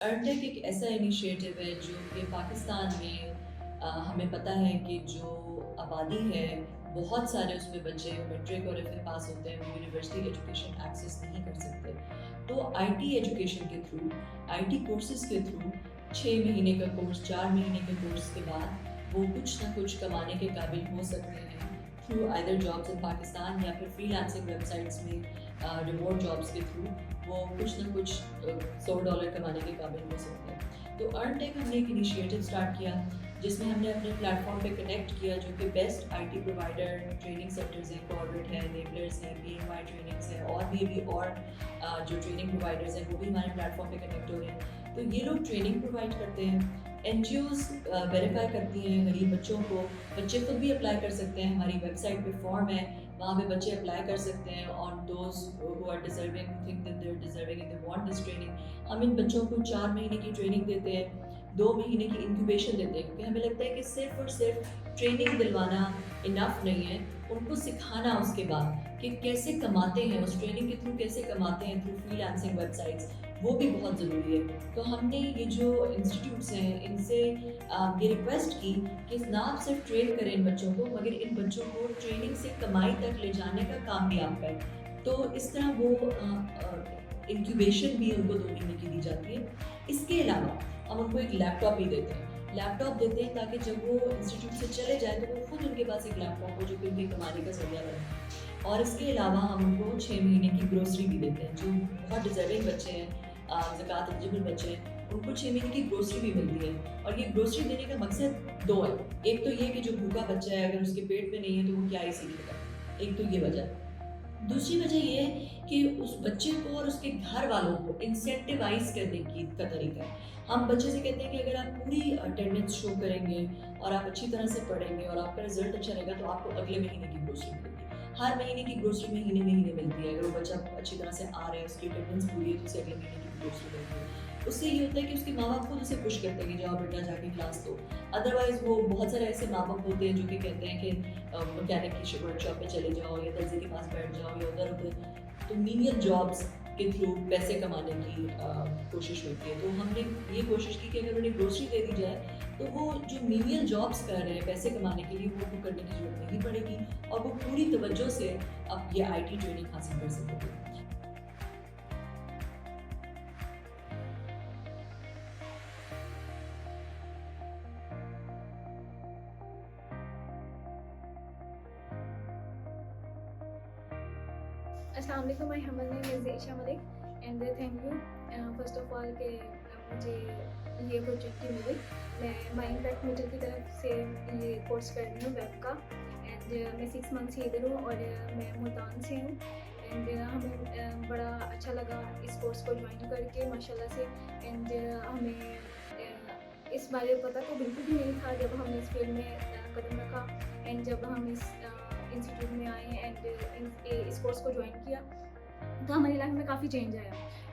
ارٹیک ایک ایسا انیشیٹو ہے جو کہ پاکستان میں ہمیں پتہ ہے کہ جو آبادی ہے بہت سارے اس میں بچے میٹرک اور ایف اے پاس ہوتے ہیں، وہ یونیورسٹی ایجوکیشن ایکسیس نہیں کر سکتے. تو آئی ٹی ایجوکیشن کے تھرو، آئی ٹی کورسز کے تھرو 6 مہینے کا کورس، 4 مہینے کے کورس کے بعد وہ کچھ نہ کچھ کمانے کے قابل ہو سکتے ہیں تھرو آئدر جابس ان پاکستان یا پھر فری لانسنگ ویب سائٹس میں ریموٹ جابس کے تھرو وہ کچھ نہ کچھ $100 کمانے کے قابل ہو سکتے ہیں. تو ارنٹیک ہم نے ایک انیشیٹو اسٹارٹ کیا جس میں ہم نے اپنے پلیٹ فارم پہ کنیکٹ کیا جو کہ best I T provider training centres ہیں، کاربیٹ ہے، انیبلرز ہیں، پی ایم آئی ٹریننگس ہیں، اور بھی اور جو ٹریننگ پرووائڈرز ہیں وہ بھی ہمارے پلیٹ فارم پہ کنیکٹ ہو رہے ہیں. تو یہ لوگ ٹریننگ پرووائڈ کرتے ہیں، این جی اوز ویریفائی کرتی ہیں غریب بچوں کو، بچے خود بھی اپلائی کر سکتے ہیں. ہماری ویب سائٹ پہ فارم ہے، وہاں پہ بچے اپلائی کر سکتے ہیں on those who are deserving, think that they are deserving and they want this training. ہم ان بچوں کو 4 مہینے کی ٹریننگ دیتے ہیں، 2 مہینے کی انکیوبیشن دیتے ہیں، کیونکہ ہمیں لگتا ہے کہ صرف اور صرف ٹریننگ دلوانا انف نہیں ہے، ان کو سکھانا اس کے بعد کہ کیسے کماتے ہیں، اس ٹریننگ کے تھرو کیسے کماتے ہیں through free lancing web sites, وہ بھی بہت ضروری ہے. تو ہم نے یہ جو انسٹیٹیوٹس ہیں ان سے یہ ریکویسٹ کی کہ نہ آپ صرف ٹرین کریں ان بچوں کو، مگر ان بچوں کو ٹریننگ سے کمائی تک لے جانے کا کام بھی آپ کریں. تو اس طرح وہ انکیوبیشن بھی ان کو 2 مہینے کی دی جاتی ہے. اس کے علاوہ ہم ان کو ایک لیپ ٹاپ بھی دیتے ہیں، لیپ ٹاپ دیتے ہیں تاکہ جب وہ انسٹیٹیوٹ سے چلے جائیں تو وہ خود ان کے پاس ایک لیپ ٹاپ ہو جو کہ ان کے کمانے کا ذریعہ بنے. اور اس کے علاوہ ہم ان کو 6 مہینے کی گروسری بھی دیتے ہیں. جو بہت ڈیزرونگ بچے ہیں، زکوٰۃ ایلیجبل بچے ہیں، ان کو 6 مہینے کی گروسری بھی ملتی ہے. اور یہ گروسری دینے کا مقصد 2 ہے. ایک تو یہ کہ جو بھوکا بچہ ہے اگر اس کے پیٹ میں نہیں ہے تو وہ کیا ہی سیکھے گا، ایک تو یہ وجہ. دوسری وجہ یہ ہے کہ اس بچے کو اور اس کے گھر والوں کو انسینٹیوائز کرنے کا طریقہ ہے. ہم بچے سے کہتے ہیں کہ اگر آپ پوری اٹینڈنس شو کریں گے اور آپ اچھی طرح سے پڑھیں گے اور آپ کا رزلٹ اچھا رہے گا تو آپ کو اگلے مہینے کی گروسری ملے گی. ہر مہینے کی گروسری مہینے ملتی ہے. اگر وہ بچہ اچھی طرح سے آ رہا ہے، اس کی اٹینڈنس پوری ہے، تو اسے اگلے مہینے کی گروسری ملتی ہے. اس سے یہ ہوتا ہے کہ اس کے ماں باپ خود اسے خوش کرتے ہیں کہ جاؤ بیٹا جا کے کلاس دو. ادروائز وہ بہت سارے ایسے ماں باپ ہوتے ہیں جو کہ کہتے ہیں کہ مکینک کی ورک شاپ پہ چلے جاؤ یا درزی کے پاس بیٹھ جاؤ یا ادھر ادھر. تو مینیل جابس کے تھرو پیسے کمانے کی کوشش ہوتی ہے. تو ہم نے یہ کوشش کی کہ اگر انہیں گروسری دے دی جائے تو وہ جو مینیل جابس کر رہے ہیں پیسے کمانے کے لیے وہ کرنے کی ضرورت نہیں پڑے گی اور وہ پوری توجہ سے اب یہ آئی ٹی ٹریننگ حاصل کر سکتے ہیں. السلام علیکم. My humble name is Ayesha Malik and thank you first of all کہ مجھے یہ اپرچونیٹی ملی. میں مائنڈ بیک میٹر کی طرف سے یہ کورس کر رہی ہوں ویب کا، اینڈ میں 6 منتھ سے ادھر ہوں اور میں ملتان سے ہوں. اینڈ ہمیں بڑا اچھا لگا اس کورس کو جوائن کر کے ماشاء اللہ سے. اینڈ ہمیں اس بارے میں پتہ تو بالکل بھی نہیں تھا جب ہم نے اس فیلڈ میں قدم رکھا. اینڈ جب ہم اس انسٹیٹیوٹ میں آئے اینڈ اس کورس کو جوائن کیا تو ہماری لائف میں کافی چینج آیا.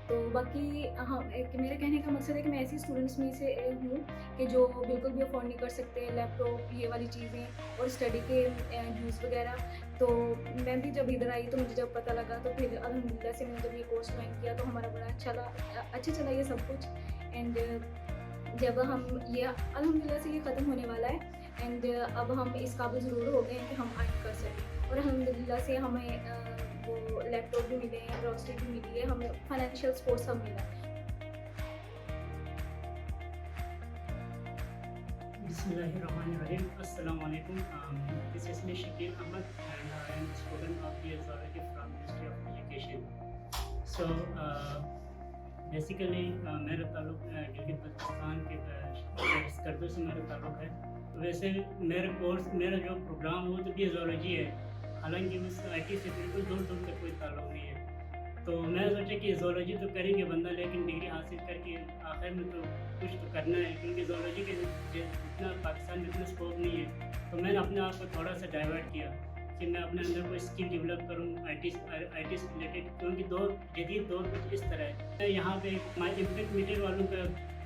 تو باقی میرے کہنے کا مقصد ہے کہ میں ایسی اسٹوڈنٹس میں سے ہوں کہ جو بالکل بھی افورڈ نہیں کر سکتے لیپ ٹاپ یہ والی چیزیں اور اسٹڈی کے یوز وغیرہ. تو میں بھی جب ادھر آئی تو مجھے جب پتہ لگا تو پھر الحمدللہ سے میں نے جب یہ کورس جوائن کیا تو ہمارا بڑا اچھا چلا یہ سب کچھ. اینڈ جب ہم یہ الحمدللہ سے یہ ختم ہونے والا ہے اینڈ اب ہم اس قابل ضرور ہو گئے ہیں کہ ہم ارن کر سکیں. اور الحمدللہ سے ہمیں وہ لیپ ٹاپ بھی ملے ہیں، گروسری بھی ملی ہے، ہمیں فائنینشیل سپورٹ سب ملا ہے. بسم اللہ الرحمن الرحیم. السلام علیکم. This is me Shakil Ahmed and I am a student of the zoology from Ministry of Education. So basically میرا تعلق گلگت بلتستان کے اسکردو سے میرا تعلق ہے. ویسے میرا جو پروگرام وہ تو بھی زولوجی ہے، حالانکہ اس آئی ٹی سے بالکل دور تک کوئی تعلق نہیں ہے. تو میں سوچا کہ زولوجی تو کریں گے بندہ، لیکن ڈگری حاصل کر کے آخر میں تو کچھ تو کرنا ہے، کیونکہ زولوجی کے اتنا پاکستان میں اتنا اسکوپ نہیں ہے. تو میں نے اپنے آپ کو تھوڑا سا ڈائیورٹ کیا کہ میں اپنے اندر کوئی اسکل ڈیولپ کروں آئی ٹی سے ریلیٹڈ، کیونکہ جدید دور کچھ اس طرح ہے. میں یہاں پہ مائی امپیکٹ میٹر والوں کا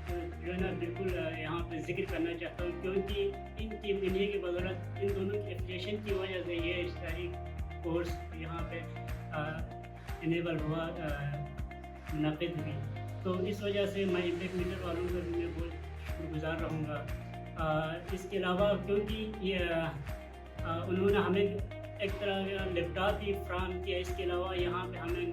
جو ہے نا بالکل یہاں پہ ذکر کرنا چاہتا ہوں، کیونکہ ان کی انہیں کی بدولت ان دونوں کی ایفیلیشن کی وجہ سے یہ ساری کورس یہاں پہ انیبل ہوا، منعقد ہوئی. تو اس وجہ سے میں امپیکٹ میٹر والوں کا بھی میں بہت شکر گزار رہوں گا. اس کے علاوہ کیونکہ یہ انہوں نے ہمیں ایک طرح کا لیپ ٹاپ بھی فراہم کیا, اس کے علاوہ یہاں پہ ہمیں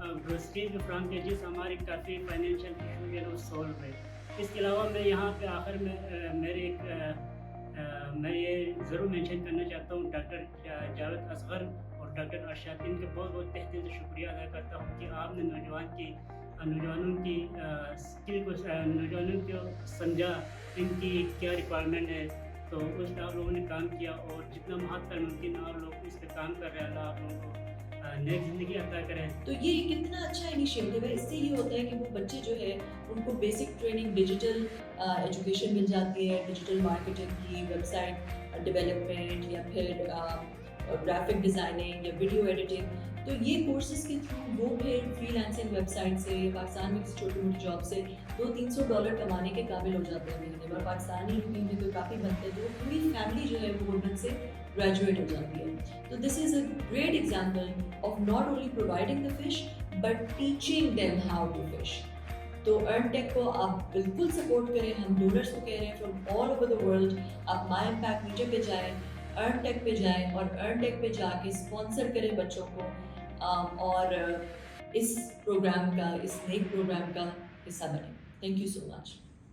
گروسریز بھی فراہم کیا جس سے ہماری کافی فائنینشیل ایشو جو ہے وہ سولو ہے. اس کے علاوہ میں یہاں پہ آخر میں میں یہ ضرور مینشن کرنا چاہتا ہوں ڈاکٹر جاوید اصغر اور ڈاکٹر ارشاد ان کے بہت بہت تہ دل سے شکریہ ادا کرتا ہوں کہ آپ نے نوجوانوں کی اسکل کو نوجوانوں کو سمجھا ان کی کیا ریکوائرمنٹ ہے, تو اس پہ آپ لوگوں نے کام کیا اور جتنا حد تک ممکن آپ لوگ اس پہ کام کر رہے ہیں. اللہ آپ لوگوں کو نئی زندگی عطا کرے. تو یہ کتنا اچھا انیشیٹو ہے. اس سے یہ ہوتا ہے کہ وہ بچے جو ہے ان کو بیسک ٹریننگ ڈیجیٹل ایجوکیشن مل جاتی ہے, ڈیجیٹل مارکیٹنگ کی, ویب سائٹ ڈیولپمنٹ یا پھر گرافک ڈیزائننگ یا ویڈیو ایڈیٹنگ. تو یہ کورسز کے تھرو وہ پھر فری لانسنگ ویب سائٹ سے پاکستان میں کسی چھوٹی موٹی جاب سے $200-300 کمانے کے قابل ہو جاتے ہیں مہینے میں. اور پاکستانی روپی میں تو کافی بنتے ہیں, تو پوری فیملی جو ہے وہ گولڈن سے گریجویٹ ہو جاتی ہے. تو this is a great example of not only providing the fish but teaching them how to fish. تو ارن ٹیک کو آپ بالکل سپورٹ کریں. ہم ڈونرس کو کہہ رہے ہیں from all over the world, آپ مائی امپیکٹ میڈیا پہ جائیں, ارن ٹیک پہ جائیں اور ارن ٹیک پہ جا کے اسپانسر کریں بچوں کو, اور اس پروگرام کا, اس نیک پروگرام کا حصہ بنیں. Thank you so much.